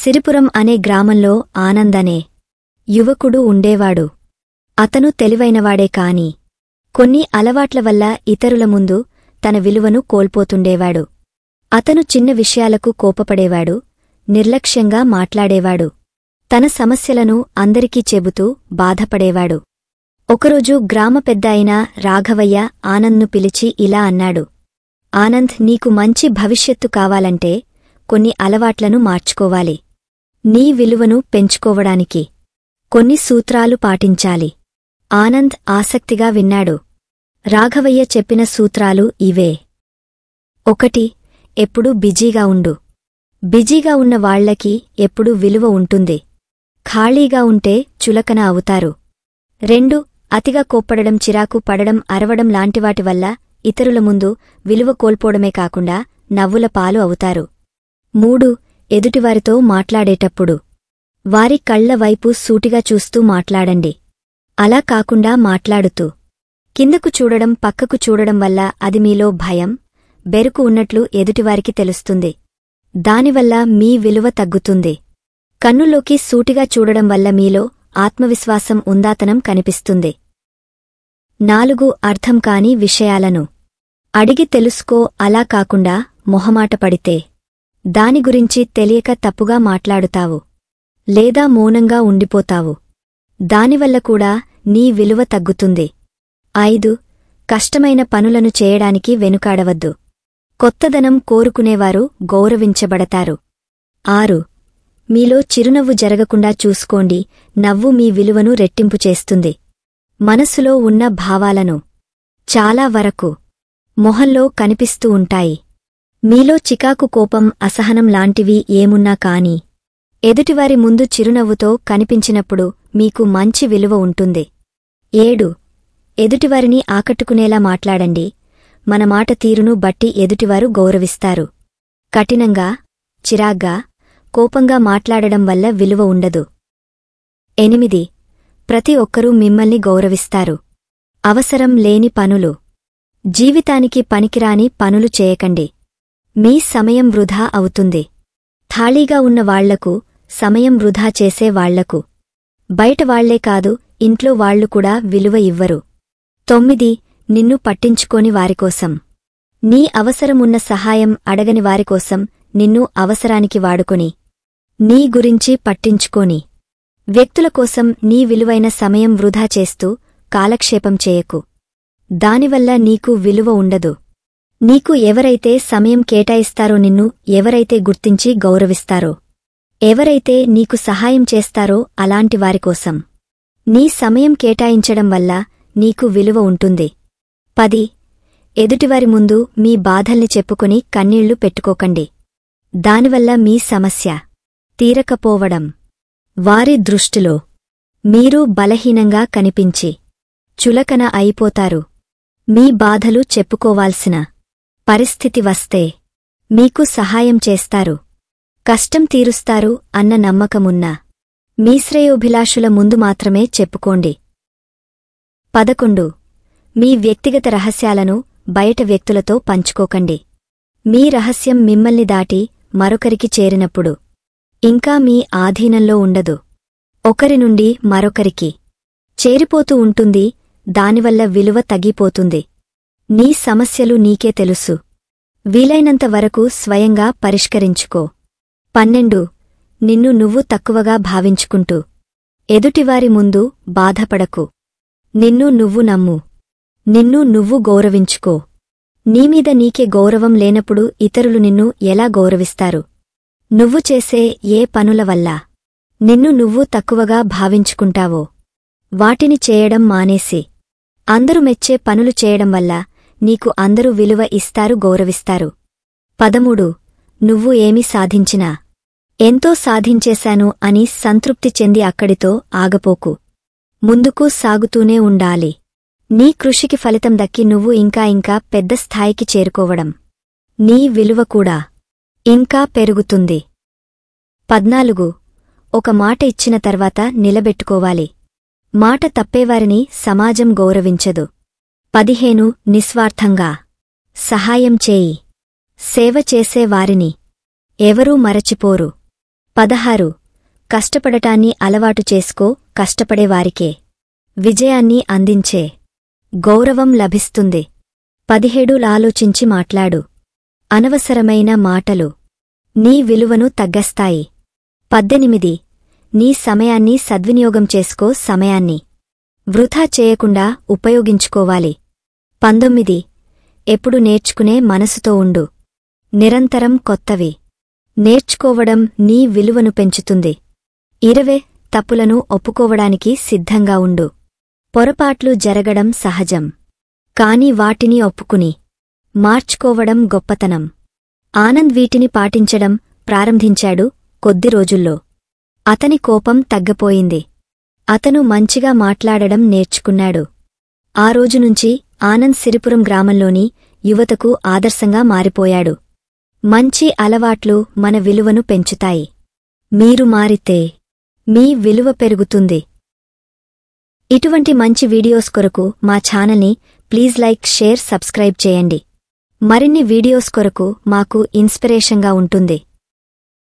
సిరిపురం అనే గ్రామంలో ఆనందనే యువకుడు ఉండేవాడు. అతను తెలివైనవాడే కాని కొన్ని అలవాట్ల వల్ల ఇతరుల ముందు తన విలువను కోల్పోతుండేవాడు. అతను చిన్న విషయాలకు కోపపడేవాడు, నిర్లక్ష్యంగా మాట్లాడేవాడు. తన సమస్యలను అందరికీ చెబుతూ బాధపడేవాడు. ఒకరోజు గ్రామ పెద్ద అయిన రాఘవయ్య ఆనంద్ను పిలిచి ఇలా అన్నాడు. ఆనంద్, నీకు మంచి భవిష్యత్తు కావాలంటే కొన్ని అలవాట్లను మార్చుకోవాలి. నీ విలువను పెంచుకోవడానికి కొన్ని సూత్రాలు పాటించాలి. ఆనంద్ ఆసక్తిగా విన్నాడు. రాఘవయ్య చెప్పిన సూత్రాలు ఇవే. 1. ఎప్పుడూ బిజీగా ఉండు. బిజీగా ఉన్న వాళ్లకి ఎప్పుడూ విలువ ఉంటుంది. ఖాళీగా ఉంటే చులకన అవుతారు. 2. అతిగా కోప్పడడం, చిరాకు పడడం, అరవడం లాంటివాటి వల్ల ఇతరుల ముందు విలువ కోల్పోవడమే కాకుండా నవ్వుల పాలు అవుతారు. 3. ఎదుటివారితో మాట్లాడేటప్పుడు వారి కళ్ల వైపు సూటిగా చూస్తూ మాట్లాడండి. అలా కాకుండా మాట్లాడుతూ కిందకు చూడడం, పక్కకు చూడడం వల్ల అది మీలో భయం, బెరుకు ఉన్నట్లు ఎదుటివారికి తెలుస్తుంది. దానివల్ల మీ విలువ తగ్గుతుంది. కన్నుల్లోకి సూటిగా చూడడం వల్ల మీలో ఆత్మవిశ్వాసం, ఉందాతనం కనిపిస్తుంది. 4. అర్థం కాని విషయాలను అడిగి తెలుసుకో. అలా కాకుండా మొహమాటపడితే దాని గురించి తెలియక తప్పుగా మాట్లాడుతావు లేదా మౌనంగా ఉండిపోతావు. దానివల్ల కూడా నీ విలువ తగ్గుతుంది. 5. కష్టమైన పనులను చేయడానికి వెనుకాడవద్దు. కొత్తదనం కోరుకునేవారు గౌరవించబడతారు. 6. మీలో చిరునవ్వు జరగకుండా చూసుకోండి. నవ్వు మీ విలువను రెట్టింపు చేస్తుంది. మనసులో ఉన్న భావాలను చాలా వరకు మొహంలో కనిపిస్తూ ఉంటాయి. మీలో చికాకు, కోపం, అసహనం లాంటివి ఏమున్నా కాని ఎదుటివారి ముందు చిరునవ్వుతో కనిపించినప్పుడు మీకు మంచి విలువ ఉంటుంది. 7. ఎదుటివారిని ఆకట్టుకునేలా మాట్లాడండి. మన మాట తీరును బట్టి ఎదుటివారు గౌరవిస్తారు. కఠినంగా, చిరాగ్గా, కోపంగా మాట్లాడడం వల్ల విలువ ఉండదు. 8. ప్రతి ఒక్కరూ మిమ్మల్ని గౌరవిస్తారు. అవసరం లేని పనులు, జీవితానికి పనికిరాని పనులు చేయకండి. మీ సమయం వృధా అవుతుంది. ఖాళీగా ఉన్న వాళ్లకు, సమయం వృధా చేసే వాళ్లకు బయటవాళ్లే కాదు, ఇంట్లో వాళ్లు కూడా విలువ ఇవ్వరు. 9. నిన్ను పట్టించుకోని వారికోసం, నీ అవసరమున్న సహాయం అడగని వారికోసం నిన్ను అవసరానికి వాడుకొని నీ గురించి పట్టించుకోని వ్యక్తుల కోసం నీ విలువైన సమయం వృధా చేస్తూ కాలక్షేపం చేయకు. దానివల్ల నీకు విలువ ఉండదు. నీకు ఎవరైతే సమయం కేటాయిస్తారో, నిన్ను ఎవరైతే గుర్తించి గౌరవిస్తారో, ఎవరైతే నీకు సహాయం చేస్తారో అలాంటి వారికోసం నీ సమయం కేటాయించడం వల్ల నీకు విలువ ఉంటుంది. 10. ఎదుటివారి ముందు మీ బాధల్ని చెప్పుకుని కన్నీళ్లు పెట్టుకోకండి. దానివల్ల మీ సమస్య తీరకపోవడం, వారి దృష్టిలో మీరు బలహీనంగా కనిపించి చులకన అయిపోతారు. మీ బాధలు చెప్పుకోవాల్సిన పరిస్థితి వస్తే మీకు సహాయం చేస్తారు, కష్టం తీరుస్తారు అన్న నమ్మకమున్న మీ శ్రేయోభిలాషుల ముందు మాత్రమే చెప్పుకోండి. 11. మీ వ్యక్తిగత రహస్యాలను బయట వ్యక్తులతో పంచుకోకండి. మీ రహస్యం మిమ్మల్ని దాటి మరొకరికి చేరినప్పుడు ఇంకా మీ ఆధీనంలో ఉండదు. ఒకరి నుండి మరొకరికి చేరిపోతూ ఉంటుంది. దానివల్ల విలువ తగ్గిపోతుంది. నీ సమస్యలు నీకే తెలుసు. వీలైనంత వరకు స్వయంగా పరిష్కరించుకో. 12. నిన్ను నువ్వు తక్కువగా భావించుకుంటూ ఎదుటివారి ముందు బాధపడకు. నిన్ను నువ్వు నమ్ము. నిన్ను నువ్వు గౌరవించుకో. నీమీద నీకే గౌరవం లేనప్పుడు ఇతరులు నిన్ను ఎలా గౌరవిస్తారు? నువ్వు చేసే ఏ పనుల వల్ల నిన్ను నువ్వు తక్కువగా భావించుకుంటావో వాటిని చేయడం మానేసి అందరూ మెచ్చే పనులు చేయడం వల్ల నీకు అందరూ విలువ ఇస్తారు, గౌరవిస్తారు. 13. నువ్వు ఏమి సాధించినా ఎంతో సాధించేశాను అని సంతృప్తి చెంది అక్కడితో ఆగపోకు. ముందుకు సాగుతూనే ఉండాలి. నీ కృషికి ఫలితం దక్కి నువ్వు ఇంకా ఇంకా పెద్ద స్థాయికి చేరుకోవడం, నీ విలువ కూడా ఇంకా పెరుగుతుంది. 14. ఒక మాట ఇచ్చిన తర్వాత నిలబెట్టుకోవాలి. మాట తప్పేవారిని సమాజం గౌరవించదు. 15. నిస్వార్థంగా సహాయం చేయి. సేవ చేసేవారిని ఎవరూ మరచిపోరు. 16 కష్టపడటాన్ని అలవాటు చేసుకో. కష్టపడేవారికే విజయాన్ని అందించే గౌరవం లభిస్తుంది. 17 ఆలోచించి మాట్లాడు. అనవసరమైన మాటలు నీ విలువను తగ్గస్తాయి. 18 నీ సమయాన్ని సద్వినియోగం చేసుకో. సమయాన్ని వృధా చేయకుండా ఉపయోగించుకోవాలి. 19 ఎప్పుడు నేర్చుకునే మనసుతో ఉండు. నిరంతరం కొత్తవి నేర్చుకోవడం నీ విలువను పెంచుతుంది. 20 తప్పులను ఒప్పుకోవడానికి సిద్ధంగా ఉండు. పొరపాట్లు జరగడం సహజం. కాని వాటిని ఒప్పుకుని మార్చుకోవడం గొప్పతనం. ఆనంద్ వీటిని పాటించడం ప్రారంభించాడు. కొద్ది రోజుల్లో అతని కోపం తగ్గపోయింది. అతను మంచిగా మాట్లాడడం నేర్చుకున్నాడు. ఆ రోజునుంచి ఆనంద్ సిరిపురం గ్రామంలోని యువతకు ఆదర్శంగా మారిపోయాడు. మంచి అలవాట్లు మన విలువను పెంచుతాయి. మీరు మారితే మీ విలువ పెరుగుతుంది. ఇటువంటి మంచి వీడియోస్ కొరకు మా ఛానల్ని ప్లీజ్ లైక్, షేర్, సబ్స్క్రైబ్ చేయండి. మరిన్ని వీడియోస్ కొరకు మాకు ఇన్స్పిరేషన్గా ఉంటుంది.